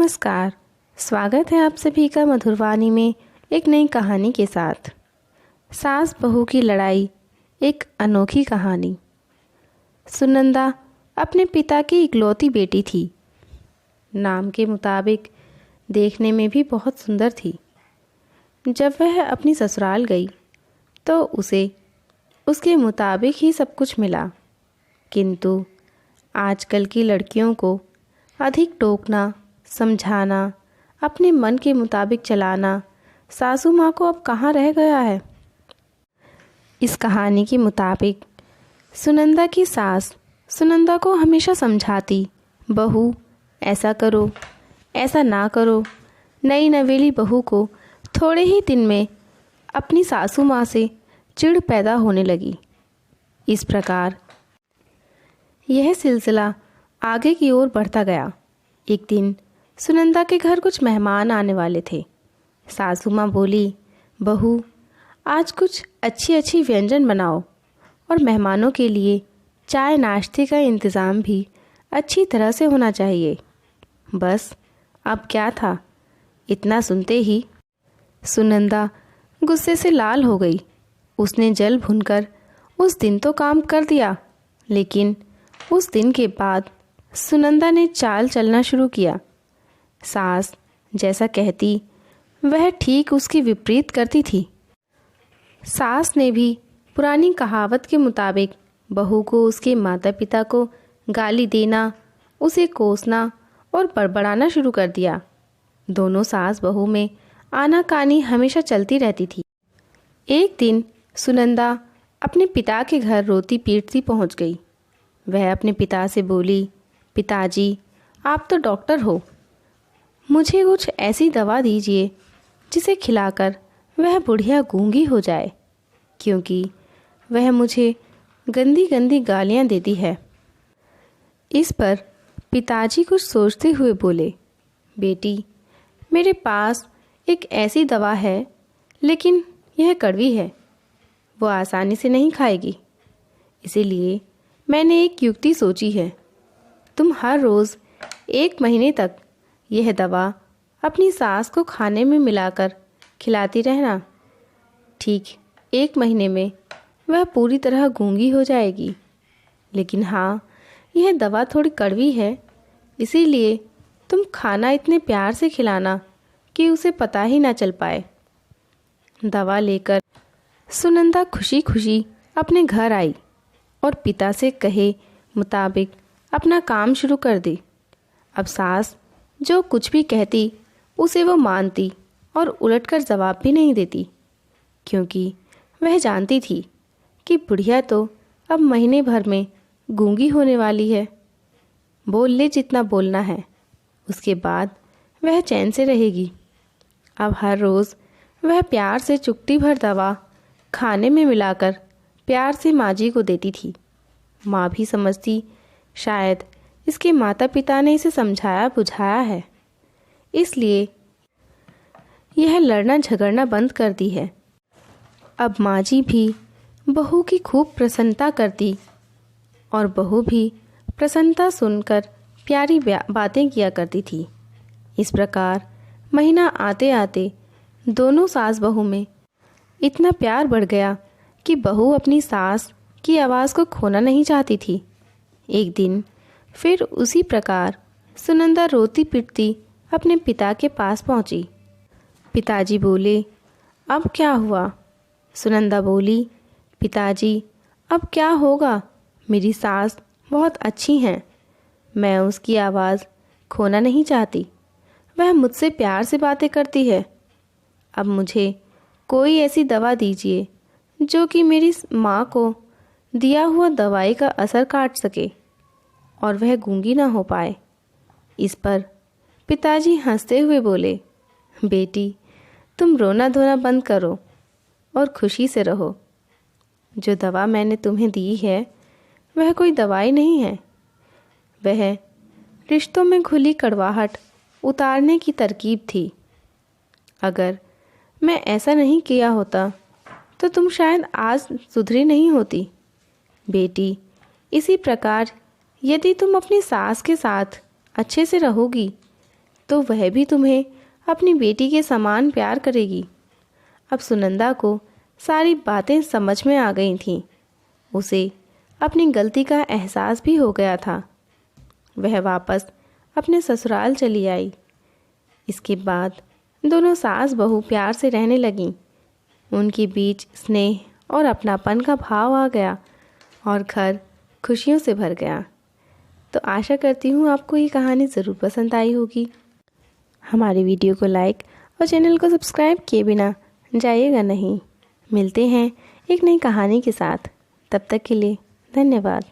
नमस्कार। स्वागत है आप सभी का मधुरवाणी में एक नई कहानी के साथ। सास बहू की लड़ाई, एक अनोखी कहानी। सुनंदा अपने पिता की इकलौती बेटी थी। नाम के मुताबिक देखने में भी बहुत सुंदर थी। जब वह अपनी ससुराल गई तो उसे उसके मुताबिक ही सब कुछ मिला, किंतु आजकल की लड़कियों को अधिक टोकना, समझाना, अपने मन के मुताबिक चलाना सासू माँ को अब कहाँ रह गया है। इस कहानी के मुताबिक सुनंदा की सास सुनंदा को हमेशा समझाती, बहू ऐसा करो, ऐसा ना करो। नई नवेली बहू को थोड़े ही दिन में अपनी सासू माँ से चिढ़ पैदा होने लगी। इस प्रकार यह सिलसिला आगे की ओर बढ़ता गया। एक दिन सुनंदा के घर कुछ मेहमान आने वाले थे। सासू माँ बोली, बहू आज कुछ अच्छी अच्छी व्यंजन बनाओ और मेहमानों के लिए चाय नाश्ते का इंतज़ाम भी अच्छी तरह से होना चाहिए। बस अब क्या था, इतना सुनते ही सुनंदा गुस्से से लाल हो गई। उसने जल भुनकर उस दिन तो काम कर दिया, लेकिन उस दिन के बाद सुनंदा ने चाल चलना शुरू किया। सास जैसा कहती वह ठीक उसकी विपरीत करती थी। सास ने भी पुरानी कहावत के मुताबिक बहू को उसके माता पिता को गाली देना, उसे कोसना और बड़बड़ाना शुरू कर दिया। दोनों सास बहू में आनाकानी हमेशा चलती रहती थी। एक दिन सुनंदा अपने पिता के घर रोती पीटती पहुंच गई। वह अपने पिता से बोली, पिताजी आप तो डॉक्टर हो, मुझे कुछ ऐसी दवा दीजिए जिसे खिलाकर वह बुढ़िया गूंगी हो जाए, क्योंकि वह मुझे गंदी गंदी गालियाँ देती है। इस पर पिताजी कुछ सोचते हुए बोले, बेटी मेरे पास एक ऐसी दवा है, लेकिन यह कड़वी है, वो आसानी से नहीं खाएगी। इसीलिए मैंने एक युक्ति सोची है। तुम हर रोज़ 1 महीने तक यह दवा अपनी सास को खाने में मिलाकर खिलाती रहना। ठीक 1 महीने में वह पूरी तरह गूंगी हो जाएगी। लेकिन हाँ, यह दवा थोड़ी कड़वी है, इसीलिए तुम खाना इतने प्यार से खिलाना कि उसे पता ही ना चल पाए। दवा लेकर सुनंदा खुशी खुशी अपने घर आई और पिता से कहे मुताबिक अपना काम शुरू कर दी। अब सास जो कुछ भी कहती उसे वो मानती और उलटकर जवाब भी नहीं देती, क्योंकि वह जानती थी कि बुढ़िया तो अब महीने भर में गूंगी होने वाली है। बोल ले जितना बोलना है, उसके बाद वह चैन से रहेगी। अब हर रोज़ वह प्यार से चुटकी भर दवा खाने में मिलाकर प्यार से माँ जी को देती थी। माँ भी समझती शायद इसके माता पिता ने इसे समझाया बुझाया है, इसलिए यह लड़ना झगड़ना बंद कर दी है। अब माँ जी भी बहू की खूब प्रसन्नता करती और बहू भी प्रसन्नता सुनकर प्यारी बातें किया करती थी। इस प्रकार महीना आते आते दोनों सास बहू में इतना प्यार बढ़ गया कि बहू अपनी सास की आवाज़ को खोना नहीं चाहती थी। एक दिन फिर उसी प्रकार सुनंदा रोती पिटती अपने पिता के पास पहुंची। पिताजी बोले, अब क्या हुआ? सुनंदा बोली, पिताजी अब क्या होगा, मेरी सास बहुत अच्छी हैं, मैं उसकी आवाज़ खोना नहीं चाहती, वह मुझसे प्यार से बातें करती है। अब मुझे कोई ऐसी दवा दीजिए जो कि मेरी माँ को दिया हुआ दवाई का असर काट सके और वह गूंगी ना हो पाए। इस पर पिताजी हंसते हुए बोले, बेटी तुम रोना धोना बंद करो और खुशी से रहो। जो दवा मैंने तुम्हें दी है वह कोई दवाई नहीं है, वह रिश्तों में घुली कड़वाहट उतारने की तरकीब थी। अगर मैं ऐसा नहीं किया होता तो तुम शायद आज सुधरी नहीं होती। बेटी इसी प्रकार यदि तुम अपनी सास के साथ अच्छे से रहोगी तो वह भी तुम्हें अपनी बेटी के समान प्यार करेगी। अब सुनंदा को सारी बातें समझ में आ गई थीं। उसे अपनी गलती का एहसास भी हो गया था। वह वापस अपने ससुराल चली आई। इसके बाद दोनों सास बहू प्यार से रहने लगीं। उनके बीच स्नेह और अपनापन का भाव आ गया और घर खुशियों से भर गया। तो आशा करती हूँ आपको ये कहानी ज़रूर पसंद आई होगी। हमारी वीडियो को लाइक और चैनल को सब्सक्राइब किए बिना जाइएगा नहीं। मिलते हैं एक नई कहानी के साथ। तब तक के लिए धन्यवाद।